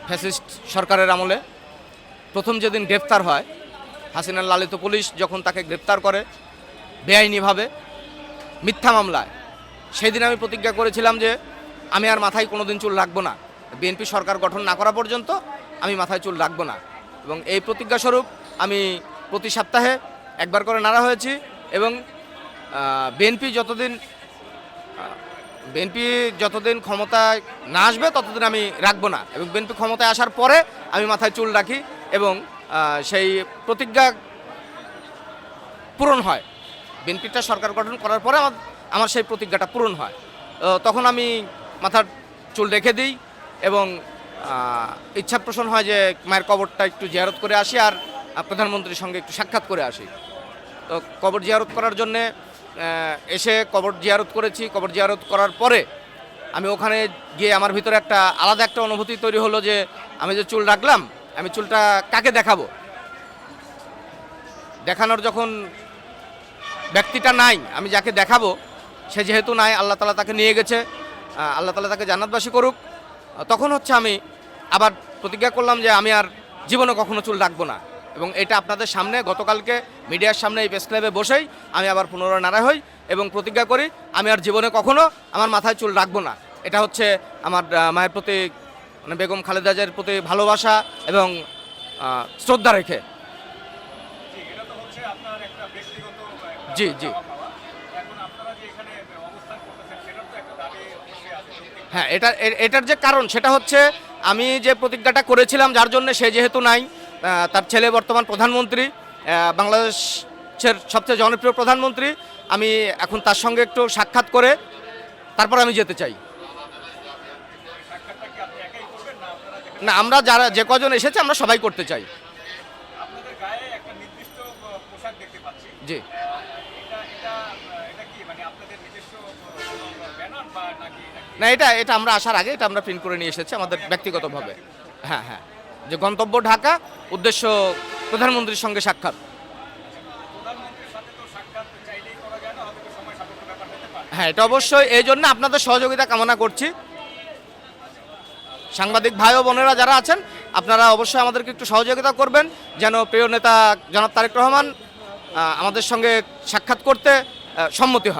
Fascist সরকারের আমলে প্রথম যেদিন গ্রেপ্তার হয়, হাসিনার লালিত পুলিশ যখন তাকে গ্রেপ্তার করে বেআইনিভাবে মিথ্যা মামলায়, সেই দিন আমি প্রতিজ্ঞা করেছিলাম যে আমি আর মাথায় কোনোদিন চুল রাখবো না। বিএনপি সরকার গঠন না করা পর্যন্ত আমি মাথায় চুল রাখবো না। এবং এই প্রতিজ্ঞাস্বরূপ আমি প্রতি সপ্তাহে একবার করে নাড়া হয়েছি। এবং বিএনপি যতদিন ক্ষমতায় না আসবে ততদিন আমি রাখবো না। এবং বিএনপি ক্ষমতায় আসার পরে আমি মাথায় চুল রাখি এবং সেই প্রতিজ্ঞা পূরণ হয়। বিএনপিটা সরকার গঠন করার পরে আমার সেই প্রতিজ্ঞাটা পূরণ হয়। তখন আমি মাথার চুল রেখে দিই এবং ইচ্ছা পোষণ হয় যে মায়ের কবরটা একটু জিয়ারত করে আসি আর প্রধানমন্ত্রীর সঙ্গে একটু সাক্ষাৎ করে আসি। তো কবর জিয়ারত করার জন্যে এসে কবর জিয়ারত করেছি। কবর জিয়ারত করার পরে আমি ওখানে গিয়ে আমার ভিতরে আলাদা একটা অনুভূতি তৈরি হলো যে আমি যে চুল রাখলাম, আমি চুলটা কাকে দেখাবো। দেখানোর যখন ব্যক্তিটা নাই, আমি যাকে দেখাবো সে যেহেতু নাই, আল্লাহ তাআলা তাকে নিয়ে গেছে, আল্লাহ তাআলা তাকে জান্নাতবাসী করুক। তখন আমি আবার প্রতিজ্ঞা করলাম যে আমি আর জীবনে কখনো চুল রাখবো না। এবং এটা আপনাদের সামনে গতকালকে মিডিয়ার সামনে এই প্রেস ক্লাবে বসেই আমি আবার পুনরায় নাড়া হই এবং প্রতিজ্ঞা করি আমি আর জীবনে কখনো আমার মাথায় চুল রাখবো না। এটা হচ্ছে আমার মায়ের প্রতি, মানে বেগম খালেদা জিয়ার প্রতি ভালোবাসা এবং শ্রদ্ধা রেখে। জি জি হ্যাঁ, এটার যে কারণ সেটা হচ্ছে আমি যে প্রতিজ্ঞাটা করেছিলাম যার জন্য সে যেহেতু নাই, তার ছেলে বর্তমান প্রধানমন্ত্রী, বাংলাদেশের সবচেয়ে জনপ্রিয় প্রধানমন্ত্রী, আমি এখন তার সঙ্গে একটু সাক্ষাৎ করে তারপর আমি যেতে চাই। না, আমরা যে কজন এসেছে আমরা সবাই করতে চাই। জি, না এটা আমরা আসার আগে এটা আমরা প্রিন্ট করে নিয়ে এসেছি আমাদের ব্যক্তিগতভাবে। হ্যাঁ হ্যাঁ, যে গন্তব্য ঢাকা, উদ্দেশ্য প্রধানমন্ত্রীর সঙ্গে সাক্ষাৎ। হ্যাঁ, এটা অবশ্যই এই জন্য আপনাদের সহযোগিতা কামনা করছি। সাংবাদিক ভাই ও বোনেরা যারা আছেন আপনারা অবশ্যই আমাদেরকে একটু সহযোগিতা করবেন যেন প্রিয় নেতা জনাব তারেক রহমান আমাদের সঙ্গে সাক্ষাৎ করতে সম্মতি হয়।